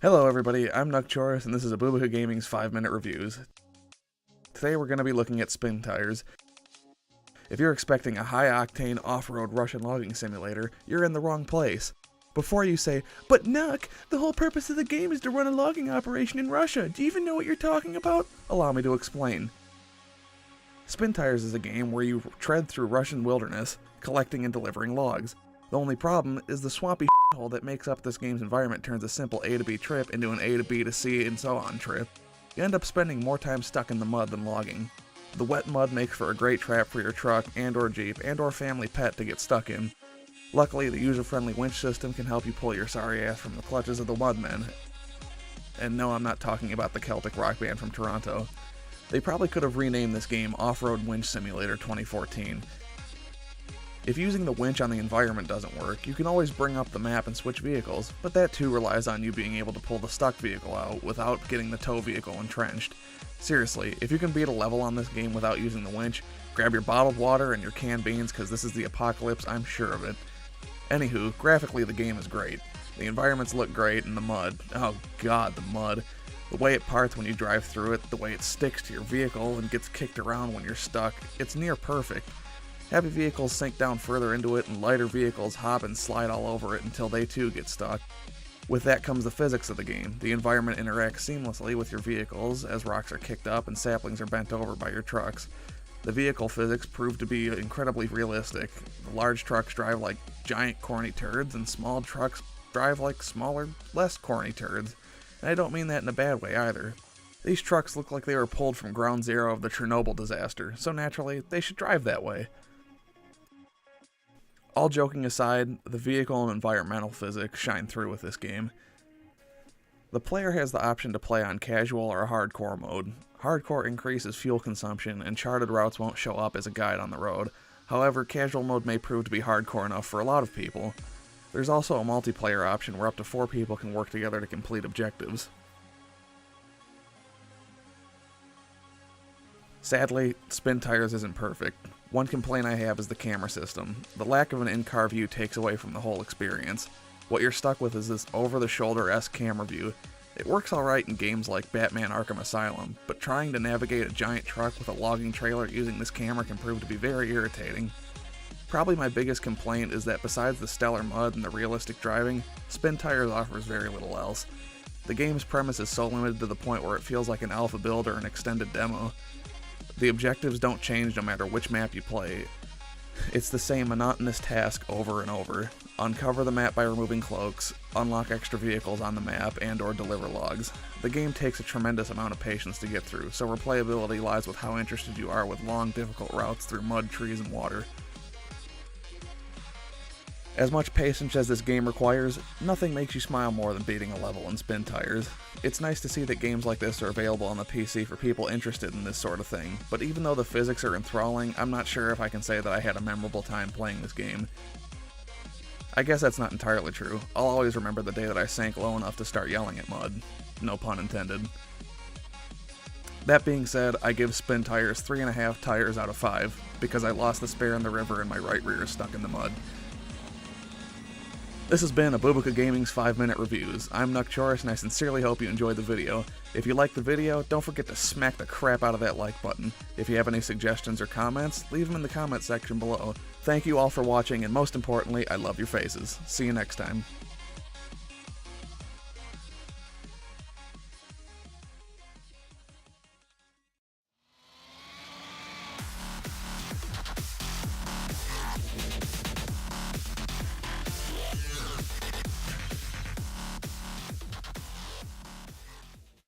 Hello everybody, I'm Nuck, and this is Oovee Gaming's 5-minute reviews. Today we're going to be looking at SPINTIRES. If you're expecting a high-octane off-road Russian logging simulator, you're in the wrong place. Before you say, "But Nuck, the whole purpose of the game is to run a logging operation in Russia, do you even know what you're talking about?" Allow me to explain. SPINTIRES is a game where you tread through Russian wilderness, collecting and delivering logs. The only problem is the swampy hole that makes up this game's environment turns a simple A to B trip into an A to B to C and so on trip. You end up spending more time stuck in the mud than logging. The wet mud makes for a great trap for your truck and or Jeep and or family pet to get stuck in. Luckily, the user-friendly winch system can help you pull your sorry ass from the clutches of the mudmen. And no, I'm not talking about the Celtic rock band from Toronto. They probably could have renamed this game Off-Road Winch Simulator 2014. If using the winch on the environment doesn't work, you can always bring up the map and switch vehicles, but that too relies on you being able to pull the stuck vehicle out without getting the tow vehicle entrenched. Seriously, if you can beat a level on this game without using the winch, grab your bottled water and your canned beans because this is the apocalypse, I'm sure of it. Anywho, graphically the game is great. The environments look great and the mud, oh god, the mud. The way it parts when you drive through it, the way it sticks to your vehicle and gets kicked around when you're stuck, it's near perfect. Heavy vehicles sink down further into it and lighter vehicles hop and slide all over it until they too get stuck. With that comes the physics of the game. The environment interacts seamlessly with your vehicles as rocks are kicked up and saplings are bent over by your trucks. The vehicle physics prove to be incredibly realistic. The large trucks drive like giant corny turds and small trucks drive like smaller, less corny turds. And I don't mean that in a bad way either. These trucks look like they were pulled from ground zero of the Chernobyl disaster, so naturally, they should drive that way. All joking aside, the vehicle and environmental physics shine through with this game. The player has the option to play on casual or hardcore mode. Hardcore increases fuel consumption and charted routes won't show up as a guide on the road. However, casual mode may prove to be hardcore enough for a lot of people. There's also a multiplayer option where up to 4 people can work together to complete objectives. Sadly, SPINTIRES isn't perfect. One complaint I have is the camera system. The lack of an in-car view takes away from the whole experience. What you're stuck with is this over-the-shoulder-esque camera view. It works alright in games like Batman Arkham Asylum, but trying to navigate a giant truck with a logging trailer using this camera can prove to be very irritating. Probably my biggest complaint is that besides the stellar mud and the realistic driving, SPINTIRES offers very little else. The game's premise is so limited to the point where it feels like an alpha build or an extended demo. The objectives don't change no matter which map you play. It's the same monotonous task over and over. Uncover the map by removing cloaks, unlock extra vehicles on the map, and or deliver logs. The game takes a tremendous amount of patience to get through, so replayability lies with how interested you are with long, difficult routes through mud, trees, and water. As much patience as this game requires, nothing makes you smile more than beating a level in SPINTIRES. It's nice to see that games like this are available on the PC for people interested in this sort of thing, but even though the physics are enthralling, I'm not sure if I can say that I had a memorable time playing this game. I guess that's not entirely true. I'll always remember the day that I sank low enough to start yelling at mud. No pun intended. That being said, I give SPINTIRES 3.5 tires out of 5, because I lost the spare in the river and my right rear is stuck in the mud. This has been Oovee Gaming's 5-minute reviews. I'm Nuck, and I sincerely hope you enjoyed the video. If you liked the video, don't forget to smack the crap out of that like button. If you have any suggestions or comments, leave them in the comment section below. Thank you all for watching, and most importantly, I love your faces. See you next time.